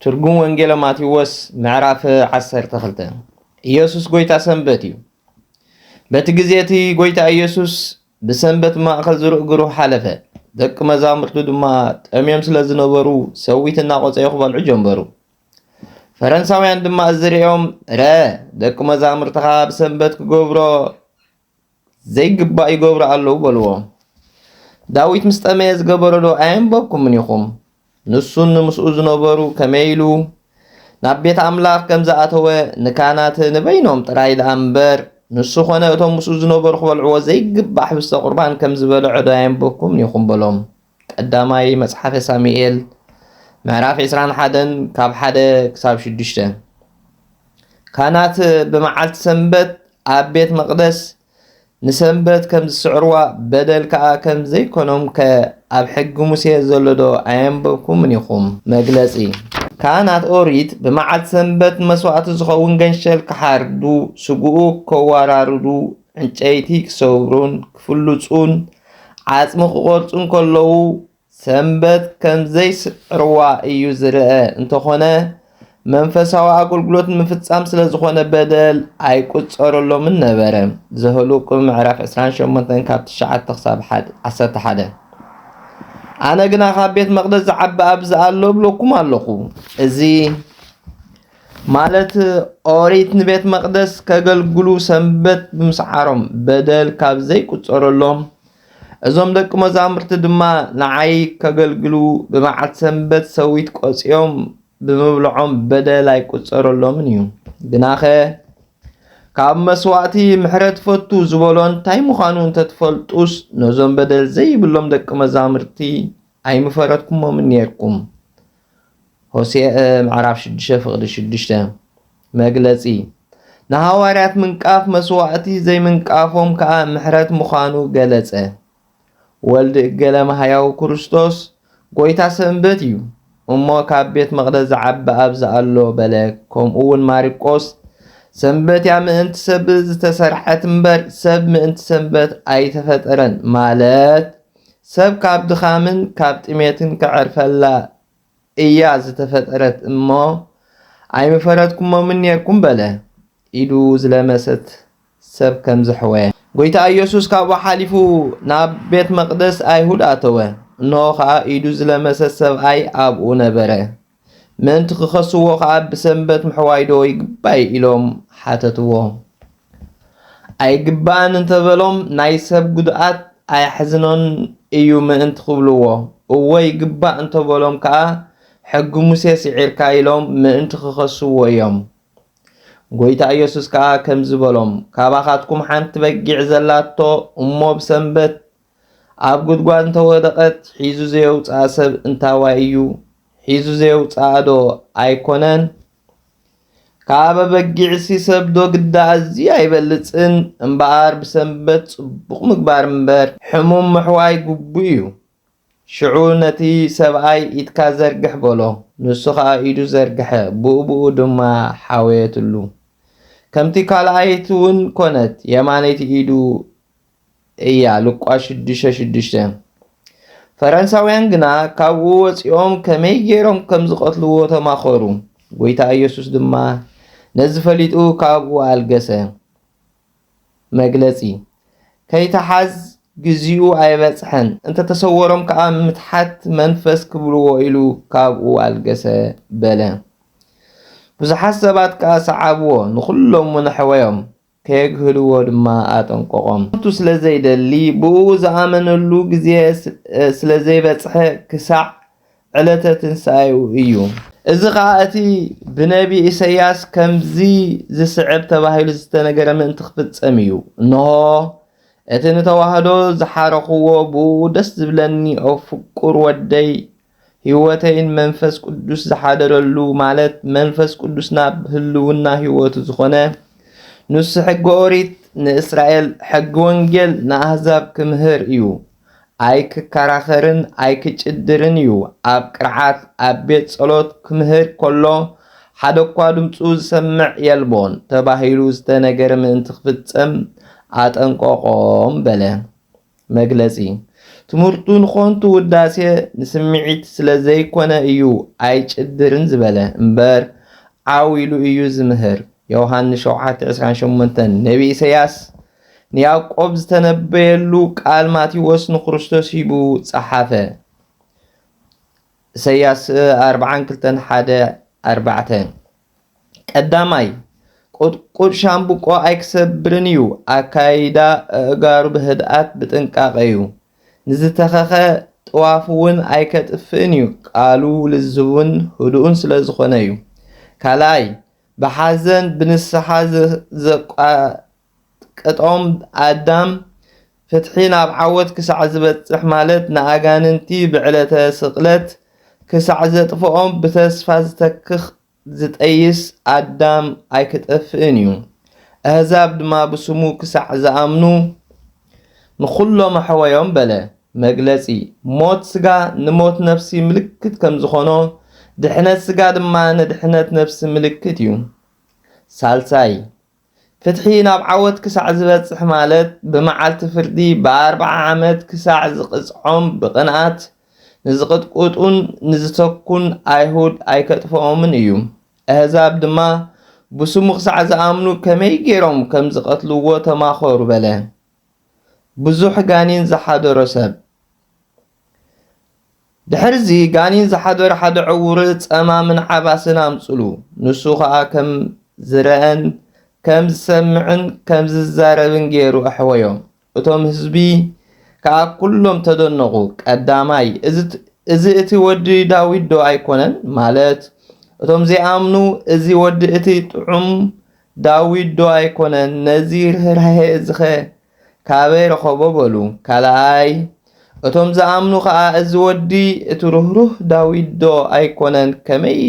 ትርጉም ወንጌል ማቴዎስ ምዕራፍ 12 ኢየሱስ ጎይታ ሰንበት እዩ። በቲ ግዜቲ ጎይታ ኢየሱስ ብሰንበት ማእከል ዝርግሩ ሓለፈ። ደቂ መዛሙርቱ ድማ ጠምዮም ስለ ዝነበሩ ሰዊት እናቆፀዩ ክበልዑ ጀመሩ። ፈረንሳውያን ድማ ዝሪኦም ደቂ መዛሙርትኻ ብሰንበት ክገብሮ ዘይግባእ ይገብሩ ኣለዉ በልዎም። ዳዊት ምስ ጠመየ ዝገበሮ ዶ ኣየንበብኩምን ኢኹም? ንሱን ምስኡ ዝነበሩ ከመይ ኢሉ ናብ ቤት ኣምላኽ ከም ዝኣተወ ንካህናት ንበይኖም ጥራይ ደኣ እምበር ንሱ ኮነ እቶም ምስኡ ዝነበሩ ክበልዕዎ ዘይግባእ ሕብስተ ቁርባን ከም ዝበልዑ ዶ ኣየንበብኩምን ኢኹም በሎም። ቀዳማይ መጽሓፈ ሳሙኤል ምዕራፍ 21 ካብ 1 ክሳብ 6 ካህናት ብመዓልቲ ሰንበት ኣብ ቤት መቅደስ ንሰንበት ከም ዝስዕርዋ በደል ከዓ ከም ዘይኮኖም ኣብ ሕጊ ሙሴ ዘሎ ዶ ኣየንበብኩምን ኢኹም? መግለጺ ካህናት ኦሪት ብመዓልቲ ሰንበት መስዋዕቲ ዝኸውን ገንሸል ክሓርዱ፣ ስጉኡ ከወራርዱ፣ ዕንጨይቲ ክሰብሩን ክፍልጹን ዓጽሚ ክቆርጹን ከለዉ ሰንበት ከም ዘይስዕርዋ እዩ ዝርአ እንተኾነ መንፈሳዊ ኣገልግሎት ምፍጻም ስለ ዝኾነ በደል ኣይቁጸረሎምን ነበረ። ዘህሉቅ ምዕራፍ 28 ካብ 9 ክሳብ 11 ኣነ ግና ካብ ቤት መቅደስ ዝዓቢ ኣብዚ ኣሎ ብለኩም ኣለኹ። እዚ ማለት ኦሪት ንቤት መቅደስ ከገልግሉ ሰንበት ብምስዓሮም በደል ካብ ዘይቁጸረሎም እዞም ደቂ መዛሙርቲ ድማ ንዓይ ከገልግሉ ብመዓልቲ ሰንበት ሰዊት ቆፂኦም ብምብልዖም በደል ኣይቁጸረሎምን እዩ። ግናኸ ካብ መስዋዕቲ ምሕረት ፈቱ ዝበሎ እንታይ ምዃኑ እንተትፈልጡስ ነዞም በደል ዘይብሎም ደቂ መዛሙርቲ ኣይምፈረትኩሞምን ነርኩም። ሆሴዕ ምዕራፍ 6:6 መግለጺ ንሃዋርያት ምንቃፍ መስዋዕቲ ዘይምንቃፎም ከዓ ምሕረት ምዃኑ ገለጸ። ወልዲ እገለ ማሕያው ክርስቶስ ጎይታ ሰንበት እዩ እሞ ካብ ቤት መቅደስ ዝዓቢ ኣብዚ ኣሎ በለ። ከምኡ እውን ማርቆስ ሰንበት ያ ምእንቲ ሰብ ዝተሰርሐት እምበር ሰብ ምእንቲ ሰንበት ኣይተፈጠረን ማለት ሰብ ካብ ድኻምን ካብ ጥሜትን ክዕርፈላ እያ ዝተፈጠረት እሞ ኣይምፈረትኩሞምን ነርኩም በለ። ኢዱ ዝለመሰት ሰብ ከም ዝሕወ ጎይታ ኢየሱስ ካብኡ ሓሊፉ ናብ ቤት መቅደስ ኣይሁድ ኣተወ። እነሆ ከዓ ኢዱ ዝለመሰት ሰብኣይ ኣብኡ ነበረ። ምእንቲ ክኸስዎ ከዓ ብሰንበት ምሕዋይ ዶ ይግባእ ኢሎም ሓተትዎ። ኣይግባእን እንተበሎም ናይ ሰብ ጉድኣት ኣይሕዝኖን እዩ ምእንቲ ክብልዎ። እወ ይግባእ እንተበሎም ከዓ ሕጊ ሙሴ ስዒርካ ኢሎም ምእንቲ ክኸስዎ እዮም። ጎይታ ኢየሱስ ከዓ ከም ዝበሎም ካባኻትኩም ሓንቲ በጊዕ ዘላቶ እሞ ብሰንበት ኣብ ጉድጓድ እንተወደቐት ሒዙ ዘየውፅኣ ሰብ እንታዋይ እዩ? ሒዙ ዘየውፅኣ ዶ ኣይኮነን? ካብ በጊዕሲ ሰብ ዶ ግዳእ ኣዝዩ ኣይበልፅን? እምበኣር ብሰንበት ጽቡቕ ምግባር እምበር ሕሙም ምሕዋይ ግቡእ እዩ። ሽዑ ነቲ ሰብኣይ ኢድካ ዘርግሕ በሎ። ንሱ ከዓ ኢዱ ዘርግሐ፣ ብኡብኡ ድማ ሓወየትሉ። ከምቲ ካልኣይቲ እውን ኮነት፣ የማነይቲ ኢዱ እያ። ሉቃስ 6:6 ፈረንሳውያን ግና ካብኡ ወፂኦም ከመይ ገይሮም ከም ዝቐትልዎ ተማኸሩ። ጎይታ ኢየሱስ ድማ ነዚ ፈሊጡ ካብኡ ኣልገሰ። መግለጺ ከይተሓዝ ግዚኡ ኣይበጽሐን እንተተሰወሮም ከዓ ምትሓት መንፈስ ክብልዎ ኢሉ ካብኡ ኣልገሰ በለ። ብዙሓት ሰባት ከዓ ሰዓብዎ፣ ንኹሎም እውን ኣሕወዮም፣ ከየግህልዎ ድማ ኣጠንቀቖም። ስለ ዘይደሊ ብኡ ዝኣመነሉ ግዜ ስለ ዘይበጽሐ ክሳዕ ዕለተ ትንሣኤኡ እዩ። እዚ ከዓ እቲ ብነቢ ኢሳይያስ ከምዚ ዝስዕብ ተባሂሉ ዝተነገረ ምእንቲ ክፍጸም እዩ። እንሆ እቲ ንተዋህዶ ዝሓረኽዎ ብኡ ደስ ዝብለኒ ኣብ ፍቁር ወደይ ህይወተይን መንፈስ ቅዱስ ዝሓደረሉ ማለት መንፈስ ቅዱስ ናብ ህልውና ህይወቱ ዝኾነ ንሱ ሕጊ ኦሪት ንእስራኤል ሕጊ ወንጌል ንኣህዛብ ክምህር እዩ። ኣይክከራኸርን ኣይክጭድርን እዩ። ኣብ ቅርዓት ኣብ ቤት ጸሎት ክምህር ከሎ ሓደ እኳ ድምፁ ዝሰምዕ የልቦን ተባሂሉ ዝተነገረ ምእንቲ ክፍጸም ኣጠንቀቖም በለ። መግለጺ ትምህርቱን ኾንቱ ውዳሴ ንስምዒት ስለ ዘይኮነ እዩ ኣይጭድርን ዝበለ እምበር ዓዊሉ እዩ ዝምህር። ዮሃንስ 7:28 ነቢ ኢሳያስ ንያዕቆብ ዝተነበየሉ ቃል ማቴዎስ ንክርስቶስ ሂቡ ጸሓፈ። ኢሳያስ 42:1-4 ቀዳማይ ቁጥቁጥ ሻምብቆ ኣይክሰብርን እዩ፣ ኣካይዳ ኣእጋሩ ብህድኣት ብጥንቃቐ እዩ። ንዝተኸኸ ጥዋፍ እውን ኣይከጥፍእን እዩ፣ ቃሉ ልዝቡን ህዱእን ስለ ዝኾነ እዩ። ካልኣይ ብሓዘን ብንስሓ ዘቃጥቀጦም ኣዳም ፍትሒ ናብ ዓወት ክሳዕ ዝበፅሕ ማለት ንኣጋንንቲ ብዕለተ ስቕለት ክሳዕ ዘጥፍኦም ብተስፋ ዝተክኽ ዝጠይስ ኣዳም ኣይክጠፍእን እዩ። ኣህዛብ ድማ ብስሙ ክሳዕ ዝኣምኑ ንኹሎም ኣሕወዮም በለ። መግለጺ ሞት ስጋ ንሞት ነፍሲ ምልክት ከም ዝኾኖ ድሕነት ስጋ ድማ ንድሕነት ነፍሲ ምልክት እዩ። ሳልሳይ ፍትሒ ናብ ዓወት ክሳዕ ዝበፅሕ ማለት ብመዓልቲ ፍርዲ ብ40 ዓመት ክሳዕ ዝቕፅዖም ብቕንዓት ንዝቕጥቁጡን ንዝተኩን ኣይሁድ ኣይከጥፍኦምን እዩ። ኣህዛብ ድማ ብስሙ ክሳዕ ዝኣምኑ ከመይ ገይሮም ከም ዝቐትልዎ ተማኸሩ በለ። ብዙሕ ጋኒን ዝሓደሮ ሰብ ድሕርዚ ጋኒን ዝሓደረ ሓደ ዕውር ጸማምን ዓባስን ኣምፅሉ። ንሱ ከዓ ከም ዝረአን ከም ዝሰምዕን ከም ዝዛረብን ገይሩ ኣሕወዮም። እቶም ህዝቢ ከዓ ኩሎም ተደነቑ። ቀዳማይ እዚ እቲ ወዲ ዳዊት ዶ ኣይኮነን? ማለት እቶም ዘይኣምኑ እዚ ወዲ እቲ ጥዑም ዳዊት ዶ ኣይኮነን? ነዚ ርህራሄ እዚ ኸ ካበይ ረኸቦ በሉ። ካልኣይ እቶም ዝኣምኑ ከዓ እዚ ወዲ እቲ ርህሩህ ዳዊት ዶ ኣይኮነን? ከመይ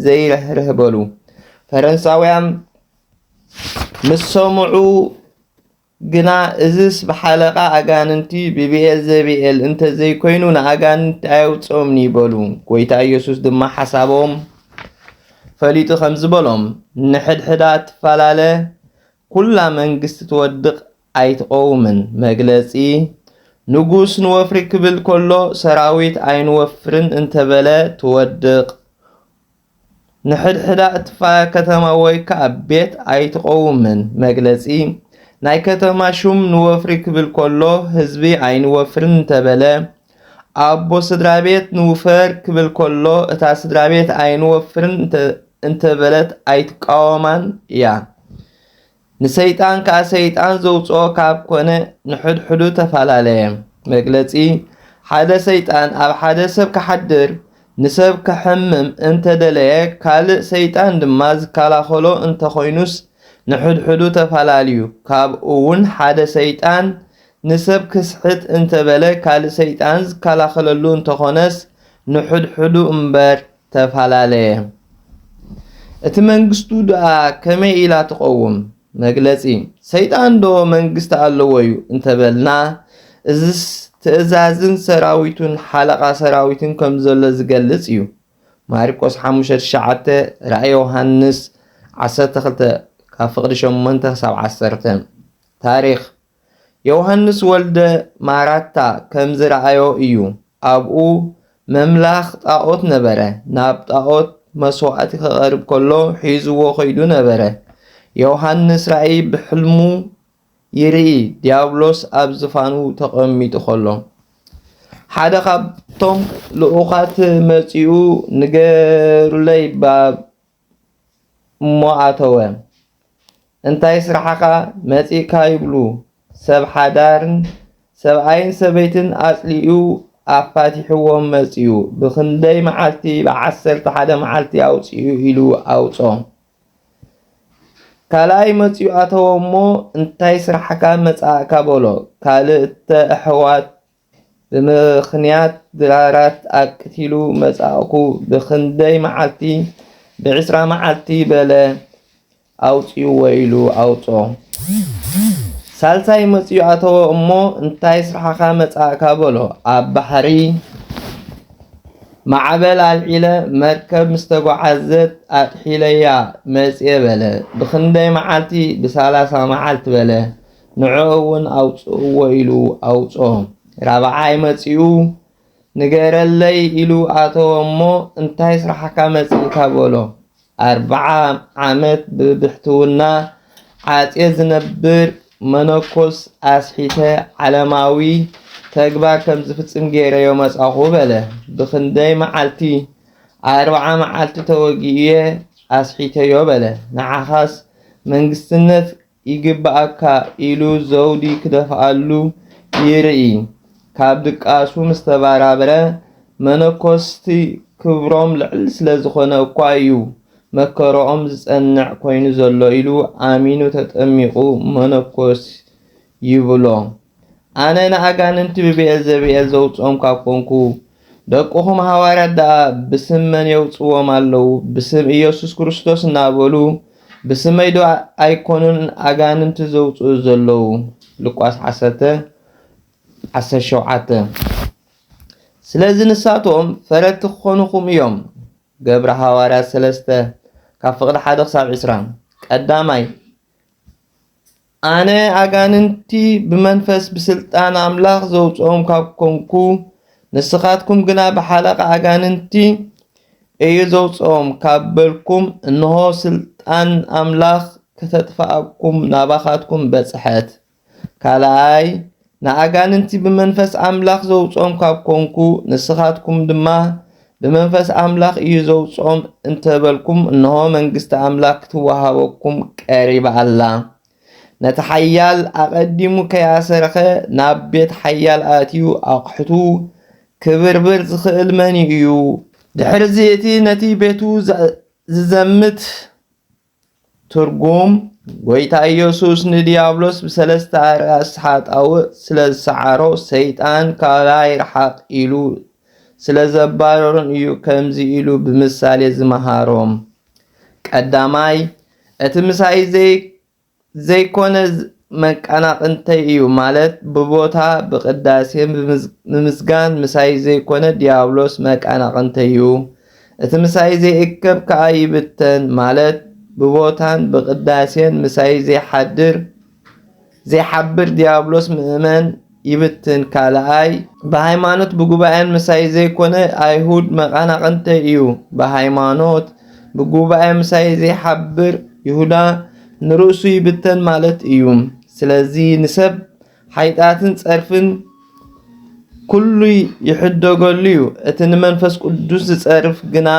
ዘይርህርህ በሉ። ፈረንሳውያን ምስ ሰምዑ ግና እዝስ ብሓለቓ ኣጋንንቲ ብብኤልዘብኤል እንተዘይኮይኑ ንኣጋንንቲ ኣየውፅኦምኒ ይበሉ። ጎይታ ኢየሱስ ድማ ሓሳቦም ፈሊጡ ከም ዝበሎም ንሕድሕዳ ትፈላለ ኩላ መንግስቲ ትወድቕ ኣይትቐውምን። መግለጺ ንጉስ ንወፍሪ ክብል ከሎ ሰራዊት ኣይንወፍርን እንተበለ ትወድቕ። ንሕድሕዳ እትፈላለ ከተማ ወይ ከዓ ቤት ኣይትቐውምን። መግለጺ ናይ ከተማ ሹም ንወፍሪ ክብል ከሎ ህዝቢ ኣይንወፍርን እንተበለ ኣቦ ስድራ ቤት ንውፈር ክብል ከሎ እታ ስድራ ቤት ኣይንወፍርን እንተበለት ኣይትቃወማን እያ። ንሰይጣን ከዓ ሰይጣን ዘውፅኦ ካብ ኮነ ንሕድሕዱ ተፈላለየ። መግለጺ ሓደ ሰይጣን ኣብ ሓደ ሰብ ክሓድር ንሰብ ክሕምም እንተደለየ ካልእ ሰይጣን ድማ ዝከላኸሎ እንተኾይኑስ ንሕድሕዱ ተፈላለዩ። ካብኡ እውን ሓደ ሰይጣን ንሰብ ክስሕት እንተበለ ካልእ ሰይጣን ዝከላኸለሉ እንተኾነስ ንሕድሕዱ እምበር ተፈላለየ። እቲ መንግስቱ ደኣ ከመይ ኢላ ትቐውም? መግለጺ ሰይጣን ዶ መንግስቲ ኣለዎ እዩ እንተበልና እዝስ ትእዛዝን ሰራዊቱን ሓለቓ ሰራዊትን ከም ዘሎ ዝገልጽ እዩ። ማርቆስ 5:9 ራእይ ዮሃንስ 12:8-10 ታሪኽ ዮሃንስ ወልደ ማራታ ከም ዝረአዮ እዩ። ኣብኡ መምላኽ ጣዖት ነበረ። ናብ ጣዖት መስዋዕቲ ክቐርብ ከሎ ሒዝዎ ኸይዱ ነበረ። ዮሃንስ ራእይ ብሕልሙ ይርኢ ዲያብሎስ ኣብ ዝፋኑ ተቐሚጡ ከሎ ሓደ ካብቶም ልኡኻት መጺኡ ንገሩለይ እሞ ኣተወ። እንታይ ስራሕኻ መጺእካ ይብሉ። ሰብ ሓዳርን ሰብኣይን ሰበይትን ኣጽሊኡ ኣፋቲሕዎም መጺኡ ብክንደይ መዓልቲ ብ11 መዓልቲ ኣውፅኡ ኢሉ ኣውጾ። ካልኣይ መጺኡ ኣተወ እሞ እንታይ ስራሕካ መጻእካ በሎ። ካልእተ ኣሕዋት ብምኽንያት ድራራት ኣቅቲሉ መጻእኩ ብክንደይ መዓልቲ ብ20 መዓልቲ በለ ኣውፅዎ ኢሉ ኣውጾ። ሳልሳይ መጺኡ ኣተወ እሞ እንታይ ስራሕካ መጻእካ በሎ። ኣብ ባሕሪ ማዕበል ኣልዒለ መርከብ ምስ ተጓዓዘት ኣጥሒለያ መጽየ በለ። ብክንደይ መዓልቲ ብ30 መዓልቲ በለ ንዕኡ እውን ኣውፅዎ ኢሉ ኣውጾ። رابعاي مصيو ንገረለይ ኢሉ ኣተዎ እሞ እንታይ ስራሕካ መጽእካ በሎ 40 ዓመት ብብሕትውና ዓጼ ዝነብር መነኮስ ኣስሒተ ዓለማዊ ተግባር ከም ዝፍጽም ገይረዮ መጻኹ በለ ብክንደይ መዓልቲ 40 መዓልቲ ተወጊየ ኣስሒተዮ በለ ንዓኻስ መንግስትነት ይግባኣካ ኢሉ ዘውዲ ክደፍኣሉ ይርኢ ካብ ድቃሱ ምስተባራበረ መነኮስቲ ክብሮም ልዕል ስለዝኾነ እኳ እዩ መከሮኦም ዝጸንዕ ኮይኑ ዘሎ ኢሉ ኣሚኑ ተጠሚቑ መነኮስ ይብሎ ኣነ ንኣጋንንቲ ብቤኤልዘቤኤል ዘውፅኦም ካብ ኮንኩ ደቅኹም ሐዋርያት ደኣ ብስም መን የውፅዎም ኣለዉ ብስም ኢየሱስ ክርስቶስ እናበሉ ብስመይ ዶ ኣይኮኑን ኣጋንንቲ ዘውፅኡ ዘለዉ ሉቃስ 10:17 ስለዚ ንሳቶም ፈረድቲ ክኾኑኹም እዮም ገብረ ሐዋርያት 3 ካብ ፍቕዲ 1-20 ቀዳማይ ኣነ ኣጋንንቲ ብመንፈስ ብስልጣን ኣምላኽ ዘውፅኦም ካብ ኮንኩ ንስኻትኩም ግና ብሓለቃ ኣጋንንቲ እዩ ዘውፅኦም ካብ በልኩም እንሆ ስልጣን ኣምላኽ ከተጥፋኣኩም ናባኻትኩም በጽሐት ካልኣይ ንኣጋንንቲ ብመንፈስ ኣምላኽ ዘውፅኦም ካብ ኮንኩ ንስኻትኩም ድማ ብመንፈስ ኣምላኽ እዩ ዘውፅኦም እንተበልኩም እንሆ መንግስቲ ኣምላኽ ክትወሃበኩም ቀሪባ ኣላ ነቲ ሓያል ኣቐዲሙ ከያሰረኸ ናብ ቤት ሓያል ኣትዩ ኣቕሕቱ ክብርብር ዝኽእል መን እዩ ድሕሪ እቲ ነቲ ቤቱ ዝዘምት ትርጉም ጎይታ ኢየሱስ ንዲያብሎስ ብሰለስተ ኣርእያስ ሓጣውእ ስለዝሰዓሮ ሰይጣን ካባይ ረሓቕ ኢሉ ስለዘባረሮን እዩ ከምዚ ኢሉ ብምሳሌ ዝመሃሮም ቀዳማይ እቲ ምሳይ ዘይኮነ መቀናቅንተይ እዩ ማለት ብቦታ ብቅዳሴ ብምስጋን ምሳይ ዘይኮነ ዲያብሎስ መቀናቅንተይ እዩ እቲ ምሳይ ዘይእከብ ከዓ ይብተን ማለት ብቦታን ብቅዳሴን ምሳይ ዘይሓብር ዲያብሎስ ምእመን ይብትን ካልኣይ በሃይማኖት ብጉባኤን ምሳይ ዘይኮነ ኣይሁድ መቀናቅንተይ እዩ በሃይማኖት ብጉባኤ ምሳይ ዘይሓብር ይሁዳ ንርእሱ ይብተን ማለት እዩ ስለዚ ንሰብ ሓይጣትን ጸርፍን ኩሉ ይሕደገሉ እዩ እቲ ንመንፈስ ቅዱስ ዝጸርፍ ግና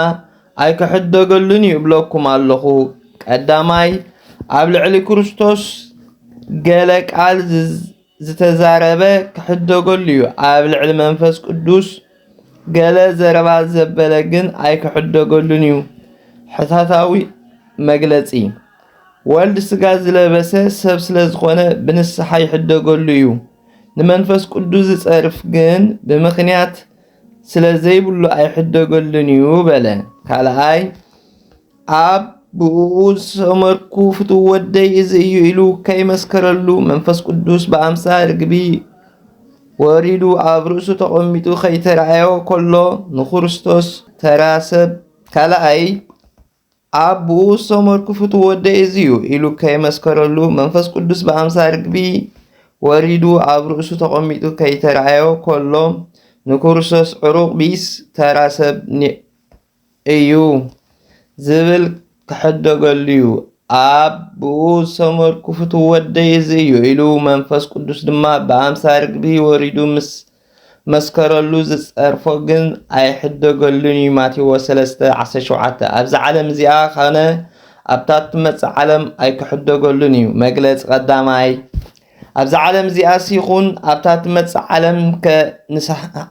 ኣይክሕደገሉን ይብለኩም ኣለኹ ቀዳማይ ኣብ ልዕሊ ክርስቶስ ገለ ቃል ዝተዛረበ ክሕደገሉ እዩ ኣብ ልዕሊ መንፈስ ቅዱስ ገለ ዘረባ ዘበለ ግን ኣይክሕደገሉን እዩ ሕታታዊ መግለጺ ወልድ ስጋ ዝለበሰ ሰብ ስለዝኾነ ብንስሓ ይሕደገሉ እዩ ንመንፈስ ቅዱስ ዝጸርፍ ግን ብምኽንያት ስለዘይብሉ ኣይሕደገሉን እዩ በለ ካልኣይ ኣብ ብኡ ሰመርኩ ፍትው ወደይ እዚ እዩ ኢሉ ከይመስከረሉ መንፈስ ቅዱስ ብኣምሳል ርግቢ ወሪዱ ኣብ ርእሱ ተቐሚጡ ከይተረኣዮ ከሎ ንክርስቶስ ተራሰብ ካልኣይ ኣብ ብኡ ሰመርኩ ፍትው ወደይ እዚ እዩ ኢሉ ከይመስከረሉ መንፈስ ቅዱስ ብኣምሳል ርግቢ ወሪዱ ኣብ ርእሱ ተቐሚጡ ከይተረኣዮ ከሎ ንክርስቶስ ዕሩቕ ቢስ ተራሰብ እዩ ዝብል ክሕደገሉ እዩ ኣብ ብኡ ሰመርኩ ፍትው ወደይ እዚ እዩ ኢሉ መንፈስ ቅዱስ ድማ ብኣምሳል ርግቢ ወሪዱ ምስ መስከረሉ ዝጸርፎ ግን ኣይሕደገሉን እዩ ማቴዎስ 3:17 ኣብዚ ዓለም እዚኣ ኸነ ኣብታ ትመጽእ ዓለም ኣይክሕደገሉን እዩ መግለፂ ቀዳማይ ኣብዚ ዓለም እዚኣ ሲኹን ኣብታ ትመጽእ ዓለም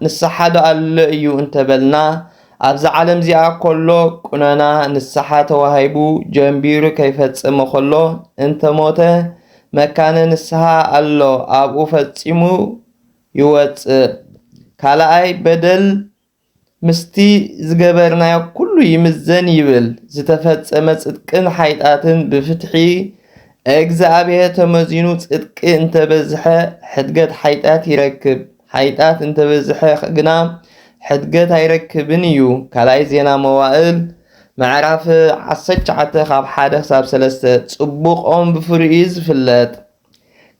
ንስሓዶ ኣሎ እዩ እንተበልና ኣብዚ ዓለም እዚኣ ከሎ ቁነና ንስሓ ተዋሂቡ ጀንቢሩ ከይፈጽመ ከሎ እንተሞተ መካነ ንስሓ ኣሎ ኣብኡ ፈጺሙ ይወፅእ ካልኣይ በደል ምስቲ ዝገበርናዮ ኩሉ ይምዘን ይብል ዝተፈጸመ ጽድቅን ሓይጣትን ብፍትሒ እግዚአብሔር ተመዚኑ ጽድቂ እንተበዝሐ ሕድገት ሓይጣት ይረክብ ሓይጣት እንተበዝሐ ግና ሕድገት ኣይረክብን እዩ ካልኣይ ዜና መዋእል ምዕራፍ 19 ካብ 1-3 ጽቡቕ ኦም ብፍርኡ ዝፍለጥ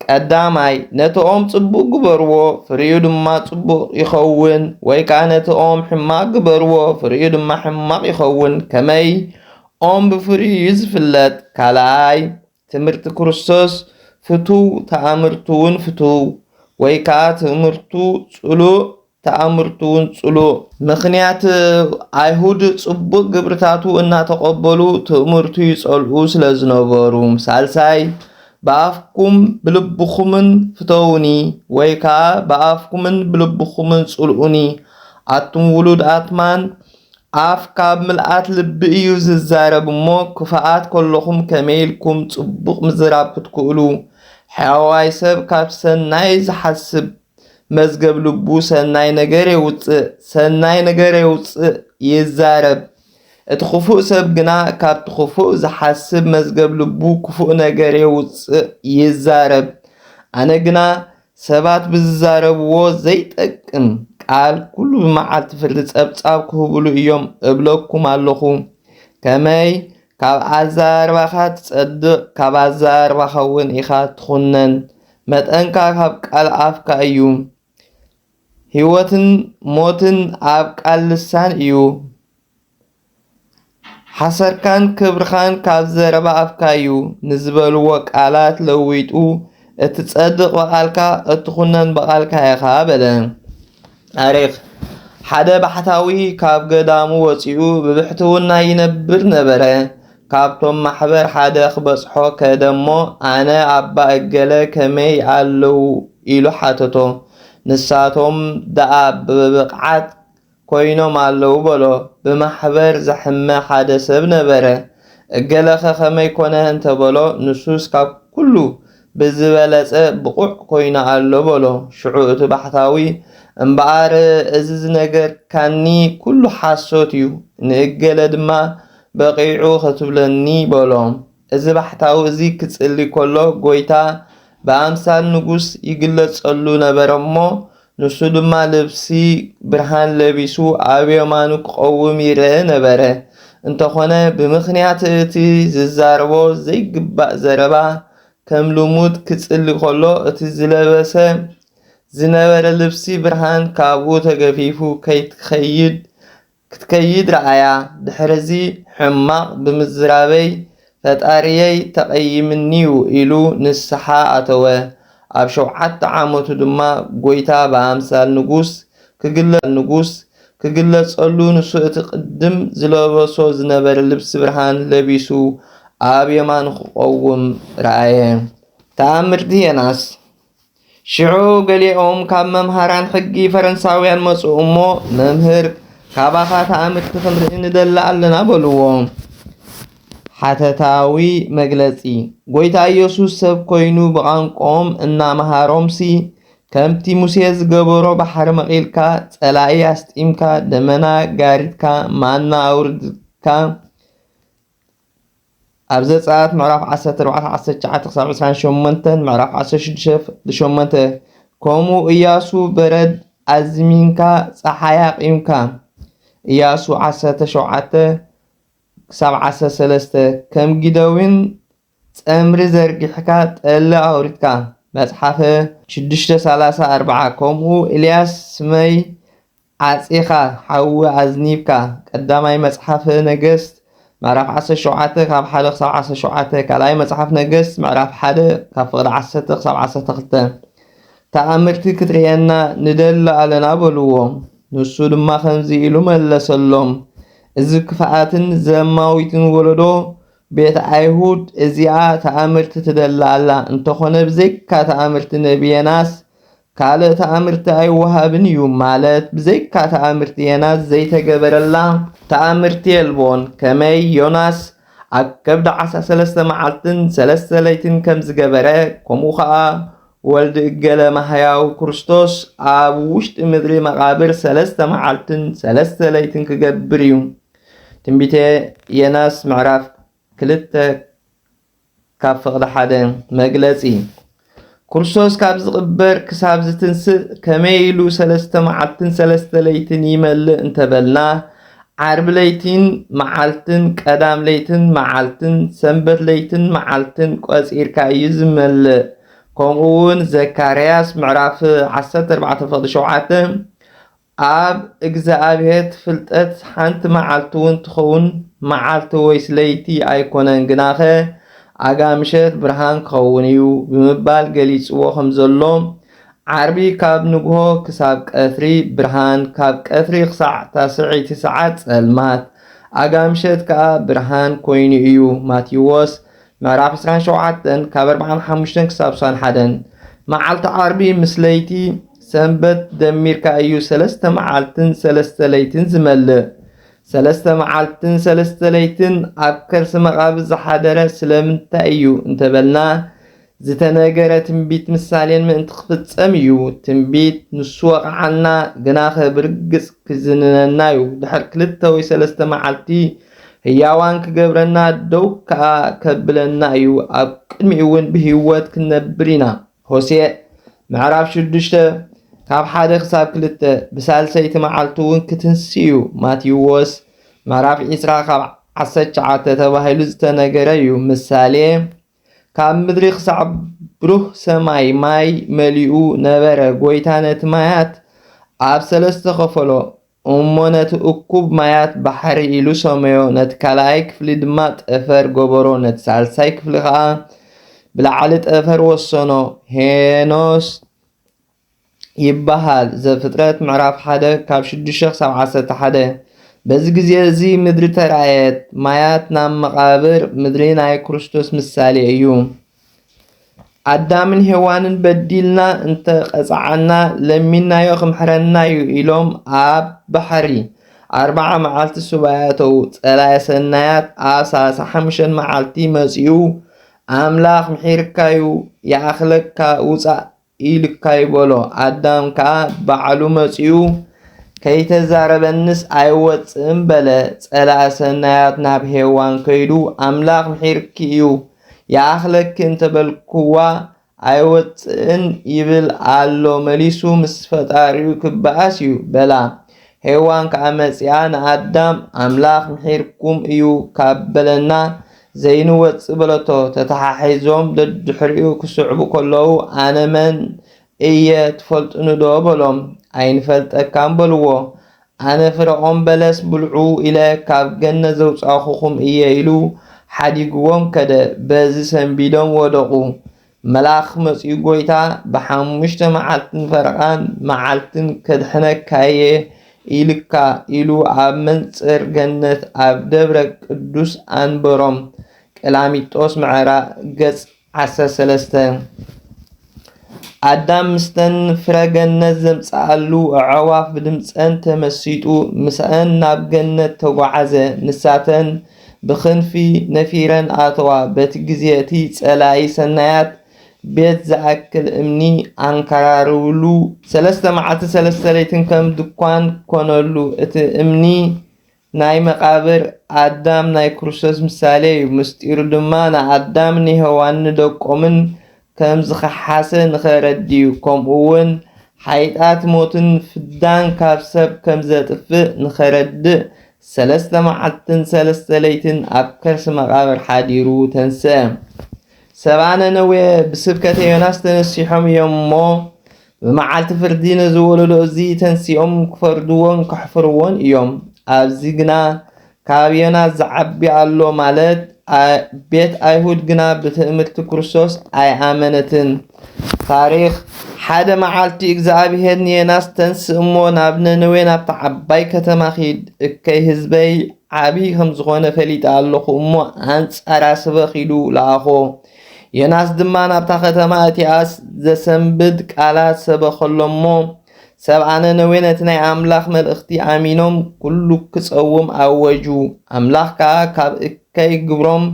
ቀዳማይ ነቲ ኦም ጽቡቕ ግበርዎ ፍርዩ ድማ ጽቡቕ ይኸውን ወይ ከዓ ነቲ ኦም ሕማቕ ግበርዎ ፍርዩ ድማ ሕማቕ ይኸውን ከመይ ኦም ብፍርዩ ዝፍለጥ ካልኣይ ትምህርቲ ክርስቶስ ፍቱው ተኣምርቱ እውን ፍቱው ወይ ከዓ ትምህርቱ ጽሉእ ተኣምርቱ እውን ጽሉእ ምኽንያት ኣይሁድ ጽቡቕ ግብርታቱ እናተቐበሉ ትምህርቱ ይጸልኡ ስለ ዝነበሩ ሳልሳይ በአፍኩም ብልብኹምን ፍተውኒ ወይ ከዓ በአፍኩምን ብልብኹምን ጽልኡኒ ኣቱም ውሉድ ኣትማን ኣፍ ካብ ምልኣት ልቢ እዩ ዝዛረብ እሞ ክፍኣት ከለኹም ከመይ ኢልኩም ጽቡቕ ምዝራብ ክትክእሉ ሕያዋይ ሰብ ካብ ሰናይ ዝሓስብ መዝገብ ልቡ ሰናይ ነገር የውፅእ ይዛረብ እቲ ክፉእ ሰብ ግና ካብቲ ክፉእ ዝሓስብ መዝገብ ልቡ ክፉእ ነገር የውፅእ ይዛረብ ኣነ ግና ሰባት ብዝዛረብዎ ዘይጠቅም ቃል ኩሉ ብመዓልቲ ፍርዲ ጸብጻብ ክህብሉ እዮም እብለኩም ኣለኹ ከመይ ካብ ኣዛርባኻ ትጸድቕ ካብ ኣዛርባኻ እውን ኢኻ ትኹነን መጠንካ ካብ ቃል ኣፍካ እዩ ህይወትን ሞትን ኣብ ቃል ልሳን እዩ ሓሰርካን ክብርኻን ካብ ዘረባ ኣፍካ እዩ ንዝበልዎ ቃላት ለዊጡ እትጸድቕ በቓልካ እትኹነን በቓልካ ኢኻ በለ ታሪኽ ሓደ ባሕታዊ ካብ ገዳሙ ወፂኡ ብብሕትውና ይነብር ነበረ ካብቶም ማሕበር ሓደ ክበጽሖ ከደሞ ኣነ ኣባ እገለ ከመይ ኣለዉ ኢሉ ሓተቶ ንሳቶም ደኣ ብብቕዓት ኮይኖም ኣለዉ በሎ ብማሕበር ዘሕመ ሓደ ሰብ ነበረ እገለኸ ከመይ ኮነ እንተበሎ ንሱስ ካብ ኩሉ ብዝበለጸ ብቑዕ ኮይና ኣሎ በሎ ሽዑ እቲ ባሕታዊ እምበኣር እዚ ዝነገርካኒ ኩሉ ሓሶት እዩ ንእገለ ድማ በቂዑ ክትብለኒ በሎ እዚ ባሕታዊ እዚ ክጽሊ ከሎ ጎይታ ብኣምሳል ንጉስ ይግለጸሉ ነበረ እሞ ንሱ ድማ ልብሲ ብርሃን ለቢሱ ኣብ የማኑ ክቐውም ይርአ ነበረ እንተኾነ ብምኽንያት እቲ ዝዛረቦ ዘይግባእ ዘረባ ከም ልሙድ ክጽሊ ከሎ እቲ ዝለበሰ ዝነበረ ልብሲ ብርሃን ካብኡ ተገፊፉ ክትከይድ ረኣያ ድሕረዚ ሕማቕ ብምዝራበይ ፈጣሪየይ ተቐይምኒዩ ኢሉ ንስሓ ኣተወ ኣብ 7 ዓመቱ ድማ ጎይታ ብኣምሳል ንጉስ ክግለጸሉ ንሱ እቲ ቅድም ዝለበሶ ዝነበረ ልብሲ ብርሃን ለቢሱ ኣብ የማኑ ክቐውም ረኣየ ተኣምርቲ ዮናስ ሽዑ ገሊኦም ካብ መምሃራን ሕጊ ፈረንሳውያን መጽኡ እሞ መምህር ካባኻ ተኣምርቲ ክንርኢ ንደሊ ኣለና በልዎ ሓተታዊ መግለጺ ጎይታ ኢየሱስ ሰብ ኮይኑ ብቋንቋኦም እናመሃሮምሲ ከምቲ ሙሴ ዝገበሮ ባሕሪ መቒልካ ጸላኢ ኣስጢምካ ደመና ጋሪድካ ማና ኣውርድካ ኣብ ዘጸአት ምዕራፍ 14:19-28 ምዕራፍ 16:8 ከምኡ ኢያሱ በረድ ኣዝሚንካ ፀሓይ ኣቂምካ ኢያሱ 17:13 ከም ጊደዊን ጸምሪ ዘርጊሕካ ጠሊ ኣውሪድካ መጽሓፈ 6:34 ከምኡ ኤልያስ ስመይ ዓጺኻ ሓዊ ኣዝኒብካ ቀዳማይ መጽሓፈ ነገሥት ምዕራፍ 17 ካብ 1-17 ካልኣይ መጽሓፍ ነገሥት ምዕራፍ 1 ካብ 10-12 ተኣምርቲ ክትርየና ንደሊ ኣለና በልዎ ንሱ ድማ ከምዚ ኢሉ መለሰሎም እዚ ክፍኣትን ዘማዊትን ወለዶ ቤት ኣይሁድ እዚኣ ተኣምርቲ ትደሊ ኣላ እንተኾነ ብዘይካ ተኣምርቲ ነቢዮናስ ካልእ ተኣምርቲ ኣይወሃብን እዩ ማለት ብዘይካ ተኣምርቲ ዮናስ ዘይተገበረላ ተኣምርቲ የልቦን ከመይ ዮናስ ኣብ ከብዲ 13 መዓልትን 3 ለይትን ከም ዝገበረ ከምኡ ከዓ ወልዲ እገለ ማህያው ክርስቶስ ኣብ ውሽጢ ምድሪ መቃብር 3 መዓልትን 3 ለይትን ክገብር እዩ ትንቢተ ዮናስ ምዕራፍ 2:1 መግለጺ ክርስቶስ ካብ ዝቕበር ክሳብ ዝትንስእ ከመይ ኢሉ 3 መዓልትን 3 ለይትን ይመልእ እንተበልና ዓርብ ለይትን መዓልትን ቀዳም ለይትን መዓልትን ሰንበት ለይትን መዓልትን ቆጺርካ እዩ ዝመልእ ከምኡውን ዘካርያስ ምዕራፍ 14:7 ኣብ እግዚአብሔር ፍልጠት ሓንቲ መዓልቲ እውን ትኸውን መዓልቲ ወይስ ለይቲ ኣይኮነን ግናኸ ኣጋምሸት ብርሃን ክኸውን እዩ ብምባል ገሊፅዎ ከም ዘሎ ዓርቢ ካብ ንግሆ ክሳብ ቀትሪ ብርሃን ካብ ቀትሪ ክሳዕ ታስዕይቲ ሰዓት ጸልማት ኣጋምሸት ከዓ ብርሃን ኮይኑ እዩ። ማቴዎስ ምዕራፍ 27 ካብ 45 ክሳብ 61 መዓልቲ ዓርቢ ምስ ለይቲ ሰንበት ደሚርካ እዩ 3 መዓልትን 3 ለይትን ዝመልእ 3 መዓልትን 3 ለይትን ኣብ ከርሲ መቃብር ዝሓደረ ስለምንታይ እዩ እንተበልና ዝተነገረ ትንቢት ምሳሌን ምእንቲ ክፍጸም እዩ። ትንቢት ንሱ ወቕዓና ግናኸ ብርግጽ ክዝንነና እዩ። ድሕሪ 2 ወይ 3 መዓልቲ ህያዋን ክገብረና ደው ከዓ ከብለና እዩ። ኣብ ቅድሚኡ እውን ብህይወት ክንነብር ኢና። ሆሴዕ ምዕራፍ 6 ካብ 1 ክሳብ 2 ብሳልሰይቲ መዓልቲ እውን ክትንሲ እዩ። ማቴዎስ ምዕራፍ 20 ካብ 19 ተባሂሉ ዝተነገረ እዩ። ምሳሌ ካብ ምድሪ ክሳዕ ብሩህ ሰማይ ማይ መሊኡ ነበረ ጎይታ ነቲ ማያት ኣብ 3 ከፈሎ እሞ ነቲ እኩብ ማያት ባሕሪ ኢሉ ሰመዮ ነቲ ካልኣይ ክፍሊ ድማ ጠፈር ገበሮ ነቲ ሳልሳይ ክፍሊ ከዓ ብላዕሊ ጠፈር ወሰኖ ሄኖስ ይበሃል። ዘፍጥረት ምዕራፍ 1 ካብ 6 ክሳብ 11 በዚ ግዜ እዚ ምድሪ ተራእየት ማያት ናብ መቃብር ምድሪ ናይ ክርስቶስ ምሳሌ እዩ። ኣዳምን ሔዋንን በዲልና እንተቐፅዓና ለሚናዮ ክምሕረና እዩ ኢሎም ኣብ ባሕሪ 40 መዓልቲ ሱባኤተው ጸላኢ ሰናያት ኣብ 35 መዓልቲ መጺኡ ኣምላኽ ምሒርካዩ ይኣኽለካ ውፃእ ኢልካ ይበሎ። ኣዳም ከዓ ባዕሉ መጺኡ ከይተዛረበንስ ኣይወፅእም በለ። ጸላኢ ሰናያት ናብ ሔዋን ከይዱ ኣምላኽ ምሒርኪ እዩ ይኣኽለኪ እንተበልክዋ ኣይወፅእን ይብል ኣሎ መሊሱ ምስ ፈጣሪኡ ክበኣስ እዩ በላ። ሔዋን ከዓ መጺኣ ንኣዳም ኣምላኽ ምሒርኩም እዩ ካብ በለና ዘይንወፅእ በለቶ። ተተሓሒዞም ደድሕሪኡ ክስዕቡ ከለዉ ኣነ መን እየ ትፈልጡኒ ዶ በሎም። ኣይንፈልጠካን በልዎ። ኣነ ፍረኦም በለስ ብልዑ ኢለ ካብ ገነት ዘውፃእኹኹም እየ ኢሉ ሓዲግዎም ከደ። በዚ ሰንቢዶም ወደቑ። መልኣኽ መጺኡ ጎይታ ብ5 መዓልትን ፈረቓን መዓልትን ከድሕነካየ ኢልካ ኢሉ ኣብ መንጽር ገነት ኣብ ደብረ ቅዱስ ኣንበሮም። ቀላሚጦስ ምዕራፍ ገጽ 13 ኣዳም ምስተን ፍረ ገነት ዘምጽኣሉ ኣዕዋፍ ብድምፀን ተመሲጡ ምስአን ናብ ገነት ተጓዓዘ። ንሳተን ብኽንፊ ነፊረን ኣተዋ። በቲ ግዜ እቲ ጸላኢ ሰናያት ቤት ዝኣክል እምኒ ኣንከራርብሉ 3 መዓልቲ 3 ለይትን ከም ድኳን ኮነሉ። እቲ እምኒ ናይ መቃብር ኣዳም ናይ ክርስቶስ ምሳሌ እዩ። ምስጢሩ ድማ ንኣዳም ንሔዋን ንደቆምን ከም ዝኸሓሰ ንኸረድዩ ከምኡውን ሓይጣት ሞትን ፍዳን ካብ ሰብ ከም ዘጥፍእ ንኸረድእ 3 መዓልትን 3 ለይትን ኣብ ከርሲ መቃብር ሓዲሩ ተንስአ። ሰብኣ ነነዌ ብስብከተ ዮናስ ተነሲሖም እዮም እሞ ብመዓልቲ ፍርዲ ነዝወለዶ እዚ ተንሲኦም ክፈርድዎን ከሕፍርዎን እዮም። ኣብዚ ግና ካብ ዮናስ ዝዓቢ ኣሎ ማለት ቤት ኣይሁድ ግና ብትእምርቲ ክርስቶስ ኣይኣመነትን። ታሪኽ ሓደ መዓልቲ እግዚአብሔር ንዮናስ ተንስእ እሞ ናብ ነነዌ ናብታ ዓባይ ከተማ ኺድ እከይ ህዝበይ ዓብይ ከም ዝኾነ ፈሊጠ ኣለኹ እሞ ኣንጻራ ስበኽ ኢሉ ለኣኾ። ዮናስ ድማ ናብታ ከተማ እቲኣስ ዘሰንብድ ቃላት ሰበኸሎ እሞ ሰብኣ ነነዌ ነቲ ናይ ኣምላኽ መልእኽቲ ኣሚኖም ኩሉ ክጸውም ኣወጁ። ኣምላኽ ከዓ ካብ እከይ ግብሮም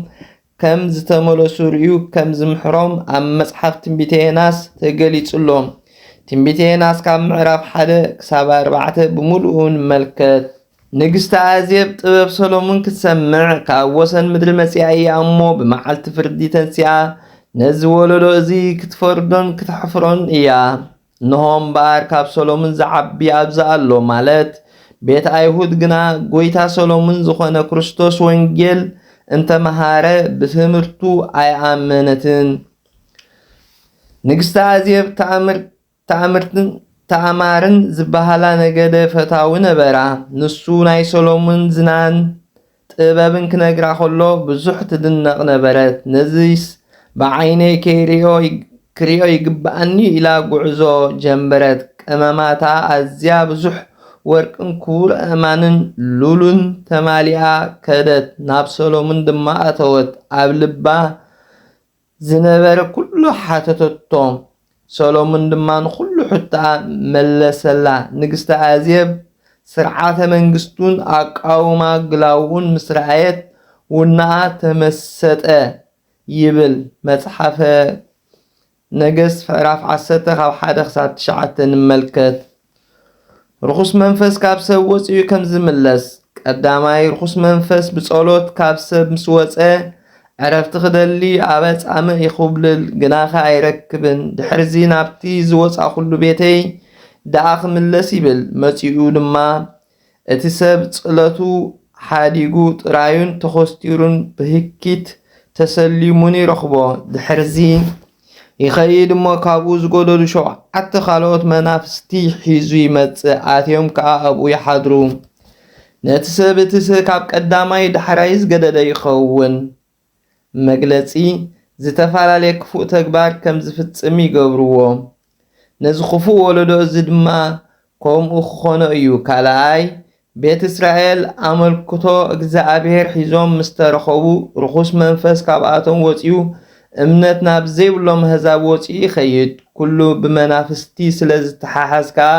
ከም ዝተመለሱ ርዩ ከም ዝምሕሮም ኣብ መጽሓፍ ትንቢተ ዮናስ ተገሊጹሎም። ትንቢተ ዮናስ ካብ ምዕራፍ 1 ክሳብ 4 ብምሉኡ ንመልከት። ንግስቲ ኣዜብ ጥበብ ሰሎሞን ክትሰምዕ ካብ ወሰን ምድሪ መጺኣ እያ እሞ ብመዓልቲ ፍርዲ ተንሲኣ ነዚ ወለዶ እዚ ክትፈርዶን ክትሕፍሮን እያ። ንሆም እምበር ካብ ሰሎሞን ዝዓቢ ኣብዚ ኣሎ ማለት ቤት ኣይሁድ ግና ጎይታ ሰሎሞን ዝኾነ ክርስቶስ ወንጌል እንተመሃረ ብትምህርቱ ኣይኣመነትን። ንግስቲ ኣዜብ ተኣማርን ዝበሃላ ነገደ ፈታዊ ነበራ። ንሱ ናይ ሰሎሞን ዝናን ጥበብን ክነግራ ከሎ ብዙሕ ትድነቕ ነበረት። ነዚስ ብዓይነይ ክሪኦ ይግባአኒ ኢላ ጉዕዞ ጀመረት። ቀመማታ ኣዝያ ብዙሕ ወርቅን ክቡር ኣእማንን ሉሉን ተማሊኣ ከደት። ናብ ሰሎሞን ድማ ኣተወት። ኣብ ልባ ዝነበረ ኩሉ ሓተተቶ። ሰሎሞን ድማ ንኩሉ ሕቶኣ መለሰላ። ንግስቲ ኣዜብ ስርዓተ መንግስቱን ኣቃውማ ግላውን ምስ ረኣየት ውናኣ ተመሰጠ ይብል መጽሓፈ ነገሥት ምዕራፍ 10 ካብ 1 ክሳብ 9 ንመልከት። ርኩስ መንፈስ ካብ ሰብ ወፂኡ ከም ዝምለስ። ቀዳማይ ርኩስ መንፈስ ብጸሎት ካብ ሰብ ምስ ወፀ ዕረፍቲ ክደሊ ኣበ ጻምእ ይኹብልል ግናኸ ኣይረክብን። ድሕርዚ ናብቲ ዝወፃ ኩሉ ቤተይ ደኣ ክምለስ ይብል። መፂኡ ድማ እቲ ሰብ ጽለቱ ሓዲጉ ጥራዩን ተኾስቲሩን ብህኪት ተሰሊሙን ይረኽቦ። ድሕርዚ ይኸይድ እሞ ካብኡ ዝጎደሉ 7 ካልኦት መናፍስቲ ሒዙ ይመጽእ። ኣትዮም ከዓ ኣብኡ ይሓድሩ። ነቲ ሰብ እቲ ካብ ቀዳማይ ዳሕራይ ዝገደደ ይኸውን። መግለጺ ዝተፈላለየ ክፉእ ተግባር ከም ዝፍጽም ይገብርዎ። ነዚ ክፉእ ወለዶ እዚ ድማ ከምኡ ክኾነ እዩ። ካልኣይ ቤት እስራኤል ኣመልክቶ እግዚኣብሔር ሒዞም ምስ ተረኸቡ ርኩስ መንፈስ ካብኣቶም ወፂኡ እምነት ናብ ዘይብሎም ኣሕዛብ ወፂኡ ይኸይድ። ኩሉ ብመናፍስቲ ስለ ዝተሓሓዝ ከዓ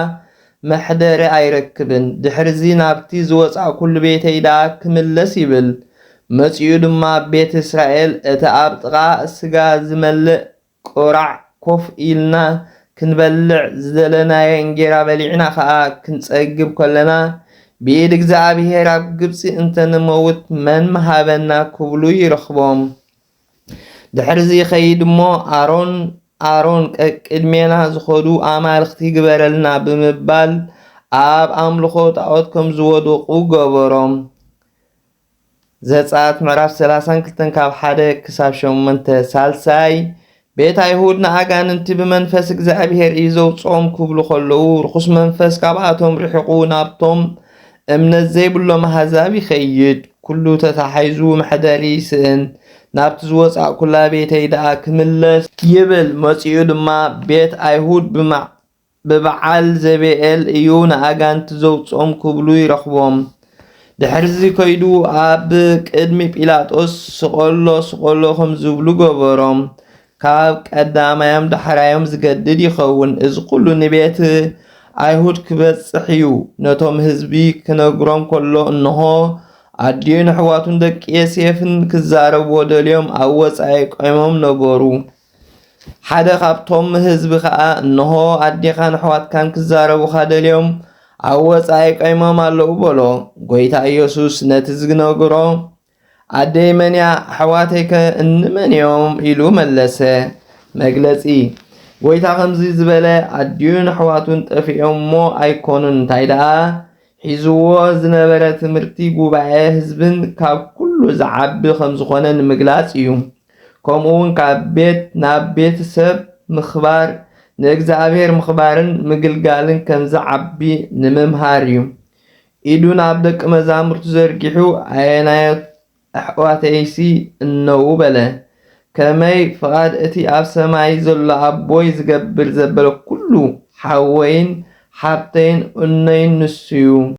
መሕደሪ ኣይረክብን። ድሕርዚ ናብቲ ዝወፃእ ኩሉ ቤተይ ደኣ ክምለስ ይብል። መፂኡ ድማ ቤት እስራኤል እቲ ኣብ ጥቓ ስጋ ዝመልእ ቁራዕ ኮፍ ኢልና ክንበልዕ ዝደለናየ እንጌራ በሊዕና ከዓ ክንጸግብ ከለና ብኢድ እግዚኣብሔር ኣብ ግብፂ እንተንመውት መን መሃበና ክብሉ ይረኽቦም። ድሕርዚ ይኸይድ እሞ ኣሮን ቅድሜና ዝኸዱ ኣማልኽቲ ግበረልና ብምባል ኣብ ኣምልኾ ጣዖት ከም ዝወድቁ ገበሮም። ዘጸአት ምዕራፍ 32 ካብ 1 ክሳብ 8። ሳልሳይ ቤት ኣይሁድ ንኣጋንንቲ ብመንፈስ እግዚኣብሔር እዩ ዘውፅኦም ክብሉ ከለዉ ርኩስ መንፈስ ካብኣቶም ርሒቑ ናብቶም እምነት ዘይብሎም ኣሕዛብ ይኸይድ። ኩሉ ተታሓይዙ መሕደሪ ይስእን። ናብቲ ዝወፃእ ኩላ ቤተይ ደኣ ክምለስ ይብል። መፂኡ ድማ ቤት ኣይሁድ ብበዓል ዘቤኤል እዩ ንኣጋንንቲ ዘውፅኦም ክብሉ ይረኽቦም። ድሕርዚ ከይዱ ኣብ ቅድሚ ጲላጦስ ስቆሎ ከም ዝብሉ ገበሮም። ካብ ቀዳማዮም ዳሕራዮም ዝገድድ ይኸውን። እዚ ኩሉ ንቤት ኣይሁድ ክበጽሕ እዩ። ነቶም ህዝቢ ክነግሮም ከሎ እንሆ ኣዴን ኣሕዋቱን ደቂ ዮሴፍን ክዛረብዎ ደልዮም ኣብ ወፃኢ ቆይሞም ነበሩ። ሓደ ካብቶም ህዝቢ ከዓ እንሆ ኣዴኻን ኣሕዋትካን ክዛረቡኻ ደልዮም ኣብ ወፃኢ ቆይሞም ኣለዉ በሎ። ጎይታ ኢየሱስ ነቲ ዝነግሮ ኣደይ መንያ ኣሕዋተይከ እንመን እዮም ኢሉ መለሰ። መግለጺ ጎይታ ከምዚ ዝበለ ኣዴን ኣሕዋቱን ጠፊኦም እሞ ኣይኮኑን። እንታይ ደኣ ሒዝዎ ዝነበረ ትምህርቲ ጉባኤ ህዝብን ካብ ኩሉ ዝዓቢ ከም ዝኾነ ንምግላጽ እዩ። ከምኡውን ካብ ቤት ናብ ቤት ሰብ ምኽባር ንእግዚኣብሔር ምኽባርን ምግልጋልን ከም ዝዓቢ ንምምሃር እዩ። ኢዱ ናብ ደቂ መዛሙርቱ ዘርጊሑ ኣየናዮት ኣሕዋተይሲ እነዉ በለ። ከመይ ፍቓድ እቲ ኣብ ሰማይ ዘሎ ኣቦይ ዝገብር ዘበለ ኩሉ ሓወይን ሓብተይን እነይን ንሱ እዩ።